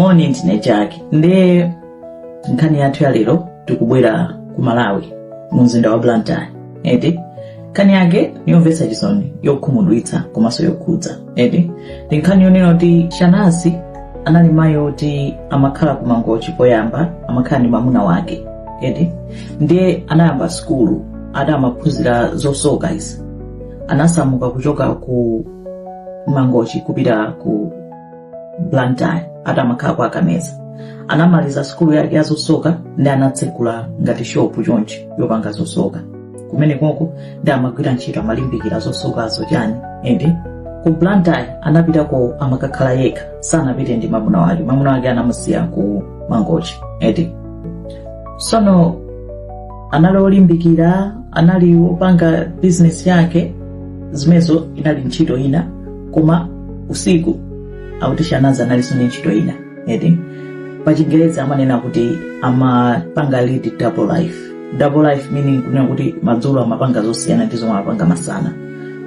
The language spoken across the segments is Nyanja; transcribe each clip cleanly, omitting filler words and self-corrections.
Morning Nejaki. Nde nkani yathu ya lero tikubwera ku Malawi mu mzinda wa Blantyre. Kani yake niomvesa chisoni yokhumudwitsa komanso yokhudza. Nkani yonena kuti Shanazi anali mayi oti amakhala ku Mangochi poyamba amakhala ndi mwamuna wake. Ndiye anayamba skulu adamaphunzira zosoka izi. Anasamuka kuchoka ku Mangochi kupita ku Blantyre atamakhala kwa Kameza. Anamaliza skulu yake ya zosoka ndi anatsekula ngati shopu chonchi yopanga zosoka. Kumene koko ndi amagwira ntchito amalimbikira zosoka zochani. Ku Blantyre anapita ko amakakhala yekha, sanapite ndi mwamuna wake. Mwamuna wake anamusiya ku Mangochi. Sono anali olimbikira, anali opanga business yake, zimezo inali ntchito ina, koma usiku akuti Shanazi anali soni ntchito ina. Pa Chingereza amanena kuti amapanga lead double life. Double life meaning kunena kuti madzulo amapanga zosiyana ndizo amapanga masana.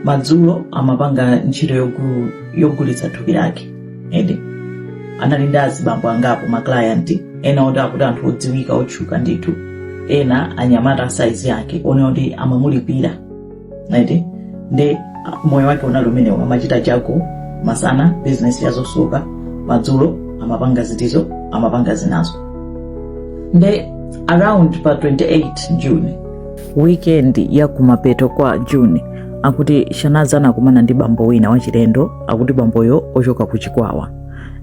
Madzulo amapanga ntchito yogulitsa thupi lake. Anali ndi azibambo angapo ma client, ena oti akuti anthu odziwika otchuka ndithu, ena anyamata size yake one oti amamulipira. Ndi moyo wake unali umenewo, amachita chako masana business ya zosoka, madzulo amapanga zitizo, amapanga zinazo. Ndi around pa 28 June, weekend ya kumapeto kwa June, akuti Shanazi anakumana ndi bambo wina wachilendo, akuti bamboyo ochoka ku Chikwawa.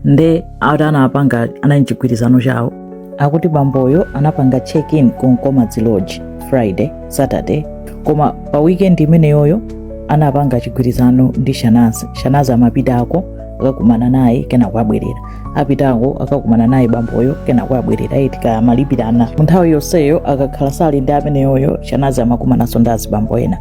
Nde anapanga anachigwirizano chawo, akuti bamboyo anapanga check-in ku Nkomadzi Lodge Friday, Saturday, koma pa weekend imeneyoyo anapanga chigwirizano ndi Shanazi. Shanazi amapitako akakumana naye kena kwabwerera, apitako akakumana naye bamboyo kena kwabwerera, itika amalipirana. Munthawi yonseyo akakhala sali ndi ameneyoyo Shanazi amakumananso ndi azibambo ena.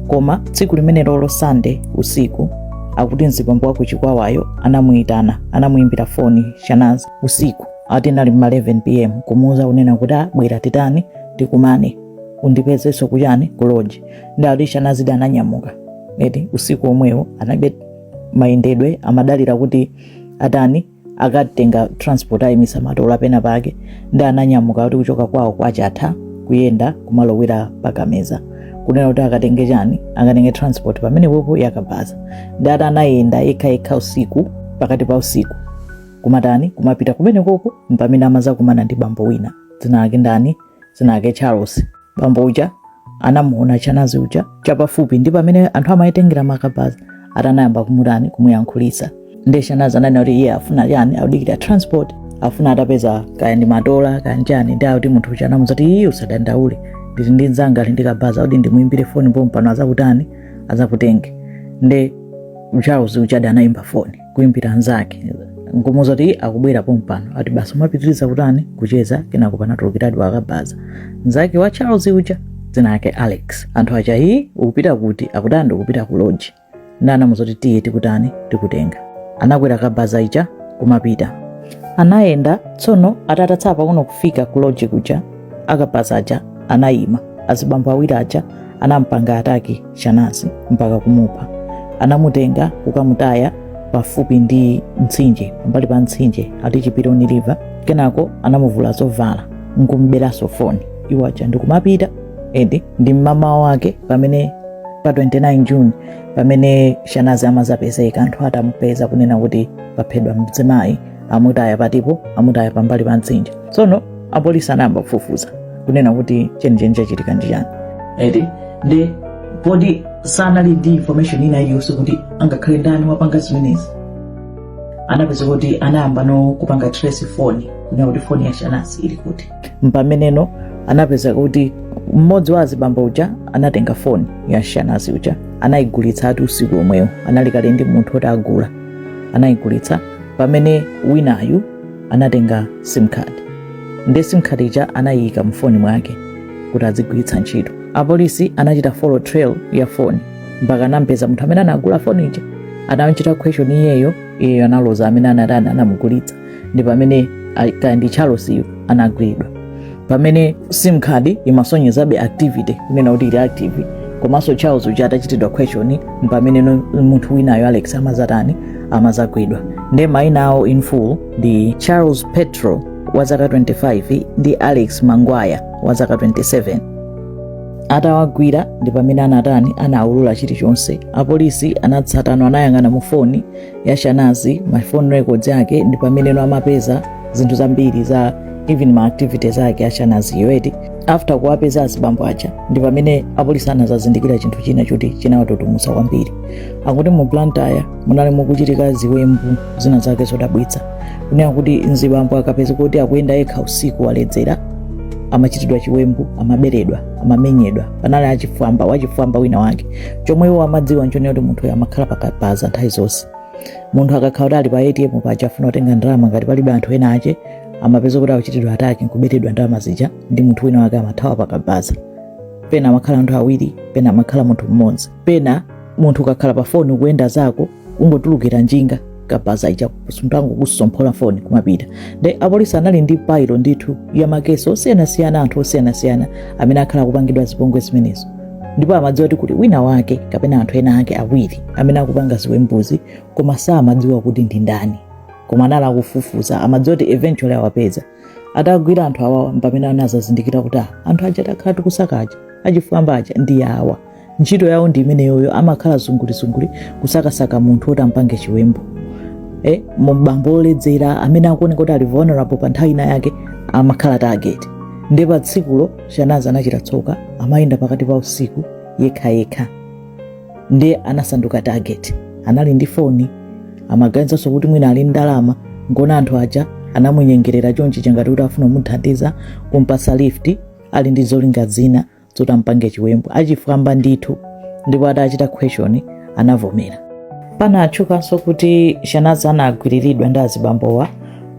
Koma tsiku limene lolo Sunday usiku, akuti mzibambo wa ku Chikwawayo anamuyitana, anamuimbira foni Shanazi usiku ati nali ma 11 pm kumuuza unena kuti bwera titani tikumane undipezeso kuyani ku lodge. Ndi Shanazi ananyamuka. Usiku omwewo anabe mayendedwe amadalira kuti atani akatenga transport ayimisa matola pena pake. Ndi ananyamuka kuti kuchoka kwawo kwachatha kuyenda kumalowera pa Kameza, kunena kuti akatenge chani, akatenge transport pamene popo yakabaza. Ndi anayenda yekha usiku, pakati pa usiku kumatani kumapita kumene koko mpamene amaza kumana ndi bambo wina dzina lake ndani, dzina lake Charles. Bambo uja anamuona Shanazi uja chapafupi ndi pamene anthu amayitengera makabaza, atanayamba kumutani kumuyankhulisa. Ndi Shanazi ananena kuti iye afuna yani audikira transport, afuna atapeza kaya ndi matola kaya njani. Ndi akuti munthu uja anamuza kuti iye usadandaule, ndili ndi nzanga ali ndikabaza kuti ndimuimbire foni pompano azakutani azakutenge. Ndi Charles uja anayimba foni kuimbira nzake, nkumuza kuti akubwera pompano, ati basi umapitiriza kutani kucheza kena kupana tulukiradi wakabaza. Nzake wa Charles uja dzina lake Alex. Anthu aja hii ukupita kuti akutanda ukupita ku lodge. Ndi anamuza kuti tiye tikutani tikutenga. Anakwera kabaza ija kumapita. Anayenda tsono atatatsapa kuno kufika ku lodge kuja, akabaza aja anayima. Azibambo awiri aja anampanga ataki Shanazi mpaka kumupha. Anamutenga kukamutaya pafupi ndi mtsinje, pambali pa mtsinje ati Chipironi River. Kenako anamuvula zovala nkumberaso foni. Iwo aja ndikumapita. Ndi mama wake pamene pa 29 June pamene Shanazi amazapezeka, anthu atamupeza kunena kuti paphedwa mzimayi, amutaya patipo, amutaya pambali pa mtsinje. Tsono apolisi anayamba kufufuza kunena kuti chenicheni chachitika ndi chani. Ndi podi sanali ndi information ina iliyonse kuti angakhale ndani wapanga zimenezi. Anapeza kuti anayamba no kupanga trace foni kunena kuti foni ya Shanazi ili kuti. Mpameneno anapeza kuti mmodzi wa azibambo uja anatenga foni ya Shanazi uja, anayigulitsa ati usiku omwewo, anali kale ndi munthu oti agula, anayigulitsa. Pamene winayu anatenga sim card, ndi sim card ija anayika mfoni mwake kuti azigwiritsa ntchito. Apolisi anachita follow trail ya foni mpaka anampeza munthu amene anagula foni ija. Anachita question iyeyo analoza amene anamugulitsa. Ndi pamene ndi Charles anagwidwa. Pamene sim card imasonyezabe activity kunena kuti ili active, komanso Charles uja atachitidwa question mpamene munthu winayo Alex amazagwidwa. Nde maina awo in full ndi Charles Petro wa zaka 25 ndi Alex Mangwaya wa zaka 27. Atawagwira ndi pamene anaulula chilichonse. Apolisi anatsatana anayang'ana mu phone ya Shanazi, ma phone records yake, ndi pamene amapeza zinthu zambiri za even ma activities ake a Shanazi yoeti. After kuwapeza azibambo aja ndi pamene apolisi anazazindikira chinthu china choti chinawatotomutsa kwambiri. Akuti mu Blantyre munali mukuchitika ziwembu zina zake zodabwitsa. Kunena kuti nzibambo akapeza kuti akuyenda yekha usiku waledzera, amachitidwa chiwembu, amaberedwa, amamenyedwa. Panali wachifwamba wina wake. Chomwe iwo amadziwa nchonera kuti munthu amakhala pakapaza nthawi zonse. Munthu akakhala ali pa ATM paja afuna kutenga ndalama ngati palibe anthu ena ache, amapeza kuti akuchitidwa ataki nkuberedwa ndalama zija ndi munthu wina wake amathawa pakapaza. Pena amakhala anthu awiri, pena amakhala munthu mmodzi. Pena munthu ukakhala pa phone ukuyenda zako ungotulukira njinga kapaza ija kusuntango kusomphola phone kumapita. Nde apolisi anali ndi pailo ndithu ya makeso osiyanasiyana, anthu osiyanasiyana amene akhala kupangidwa zipongwe zimenezo. Ndipo amadziwa kuti wina wake kapena anthu ena ake awiri amene akupanga ziwembuzi, koma amadziwa kuti ndi ndani. Koma anali akufufuza, amadziwa kuti eventually awapeza. Atagwira anthu awa mpamene anazazindikira kuti anthu aja atakhala tikusakaja achifwamba aja ndi awa. Ntchito yawo ndi imeneyoyo, amakhala zungulizunguli kusakasaka munthu oti ampange chiwembu. Mbambo oledzera amene akuoneka kuti ali vulnerable pa nthawi ina yake amakhala target. Ndi pa tsikulo Shanazi anachita tsoka, amayenda pakati pa usiku yekha. Ndi anasanduka target. Anali ndi phone, amaganizanso kuti mwina ali ndalama, ngona anthu aja anamunyengerera chonchi changati kuti afuna kumuthandiza kumpasa lift, ali ndi zolinga zina zoti ampange chiwembu. Achifwamba ndithu, ndipo atachita question anavomera. Pana atchukanso kuti Shanazi anagwiriridwa ndi azibambowa,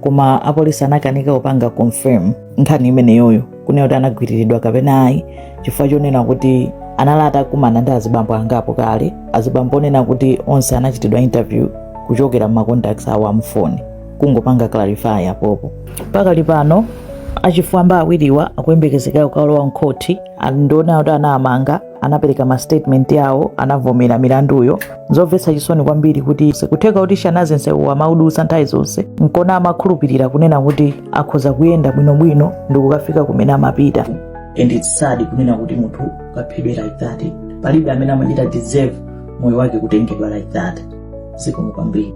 koma apolisi anakanika kupanga confirm nkhani imeneyoyo kunena kuti anagwiriridwa kapena ayi, chifukwa chonena kuti analata kumana ndi azibambo angapo kale. Azibambo onena kuti onse anachitidwa interview kuchokera mu contacts awo amfoni, kungopanga clarify apopo. Pakali pano achifwamba awiriwa akuyembekezeka kukalowa mkhoti. Ndiona kuti anamanga anapereka ma statement yawo, anavomera milanduyo. Zomvetsa chisoni kwambiri kuti kutheka kuti Shanazi nsewu amaudutsa nthawi zonse, nkona amakhulupirira kunena kuti akhoza kuyenda bwinobwino ndi kukafika kumene amapita. And it's sad kunena kuti munthu kaphedwe like that. Palibe amene amachita deserve moyo wake kutengedwa like that. Zikomo kwambiri.